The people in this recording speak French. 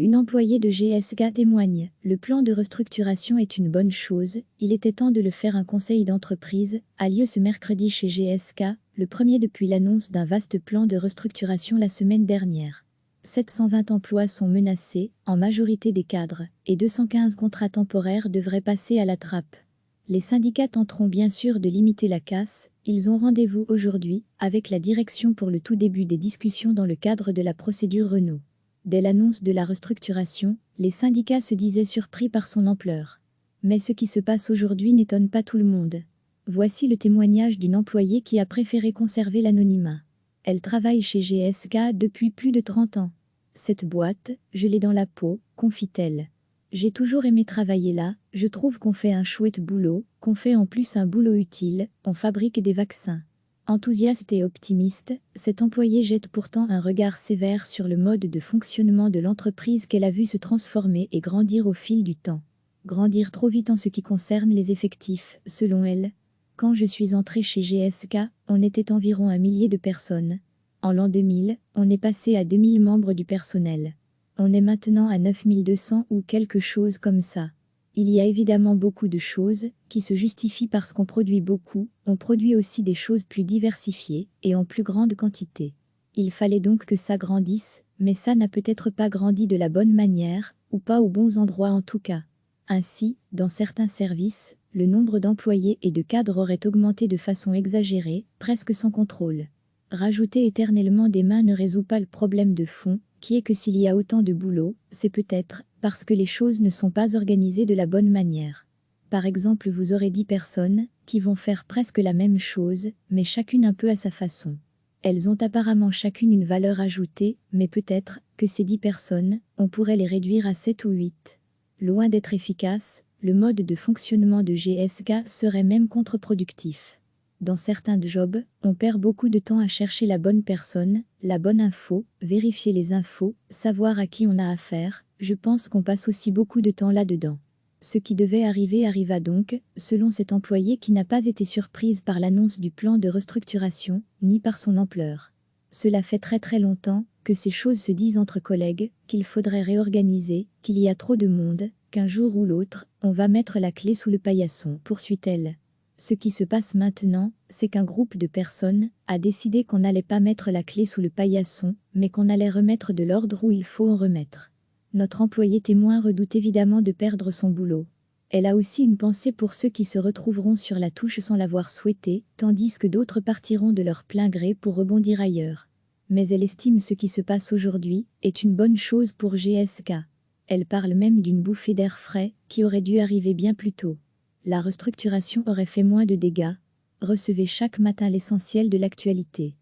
Une employée de GSK témoigne: « Le plan de restructuration est une bonne chose, il était temps de le faire. » Un conseil d'entreprise a lieu ce mercredi chez GSK, le premier depuis l'annonce d'un vaste plan de restructuration la semaine dernière. 720 emplois sont menacés, en majorité des cadres, et 215 contrats temporaires devraient passer à la trappe. Les syndicats tenteront bien sûr de limiter la casse. Ils ont rendez-vous aujourd'hui avec la direction pour le tout début des discussions dans le cadre de la procédure Renault. Dès l'annonce de la restructuration, les syndicats se disaient surpris par son ampleur. Mais ce qui se passe aujourd'hui n'étonne pas tout le monde. Voici le témoignage d'une employée qui a préféré conserver l'anonymat. Elle travaille chez GSK depuis plus de 30 ans. « Cette boîte, je l'ai dans la peau », confie-t-elle. « J'ai toujours aimé travailler là, je trouve qu'on fait un chouette boulot, qu'on fait en plus un boulot utile, on fabrique des vaccins. » Enthousiaste et optimiste, cette employée jette pourtant un regard sévère sur le mode de fonctionnement de l'entreprise qu'elle a vu se transformer et grandir au fil du temps. Grandir trop vite en ce qui concerne les effectifs, selon elle. Quand je suis entrée chez GSK, on était environ 1 millier de personnes. En l'an 2000, on est passé à 2000 membres du personnel. On est maintenant à 9200 ou quelque chose comme ça. Il y a évidemment beaucoup de choses qui se justifient parce qu'on produit beaucoup, on produit aussi des choses plus diversifiées et en plus grande quantité. Il fallait donc que ça grandisse, mais ça n'a peut-être pas grandi de la bonne manière, ou pas aux bons endroits en tout cas. Ainsi, dans certains services, le nombre d'employés et de cadres aurait augmenté de façon exagérée, presque sans contrôle. Rajouter éternellement des mains ne résout pas le problème de fond, qui est que s'il y a autant de boulot, c'est peut-être parce que les choses ne sont pas organisées de la bonne manière. Par exemple, vous aurez 10 personnes qui vont faire presque la même chose, mais chacune un peu à sa façon. Elles ont apparemment chacune une valeur ajoutée, mais peut-être que ces 10 personnes, on pourrait les réduire à 7 ou 8. Loin d'être efficace, le mode de fonctionnement de GSK serait même contre-productif. Dans certains jobs, on perd beaucoup de temps à chercher la bonne personne, la bonne info, vérifier les infos, savoir à qui on a affaire. Je pense qu'on passe aussi beaucoup de temps là-dedans. Ce qui devait arriver arriva donc, selon cette employée qui n'a pas été surprise par l'annonce du plan de restructuration, ni par son ampleur. Cela fait très longtemps que ces choses se disent entre collègues, qu'il faudrait réorganiser, qu'il y a trop de monde, qu'un jour ou l'autre, on va mettre la clé sous le paillasson, poursuit-elle. Ce qui se passe maintenant, c'est qu'un groupe de personnes a décidé qu'on n'allait pas mettre la clé sous le paillasson, mais qu'on allait remettre de l'ordre où il faut en remettre. Notre employée témoin redoute évidemment de perdre son boulot. Elle a aussi une pensée pour ceux qui se retrouveront sur la touche sans l'avoir souhaité, tandis que d'autres partiront de leur plein gré pour rebondir ailleurs. Mais elle estime ce qui se passe aujourd'hui est une bonne chose pour GSK. Elle parle même d'une bouffée d'air frais qui aurait dû arriver bien plus tôt. La restructuration aurait fait moins de dégâts. Recevez chaque matin l'essentiel de l'actualité.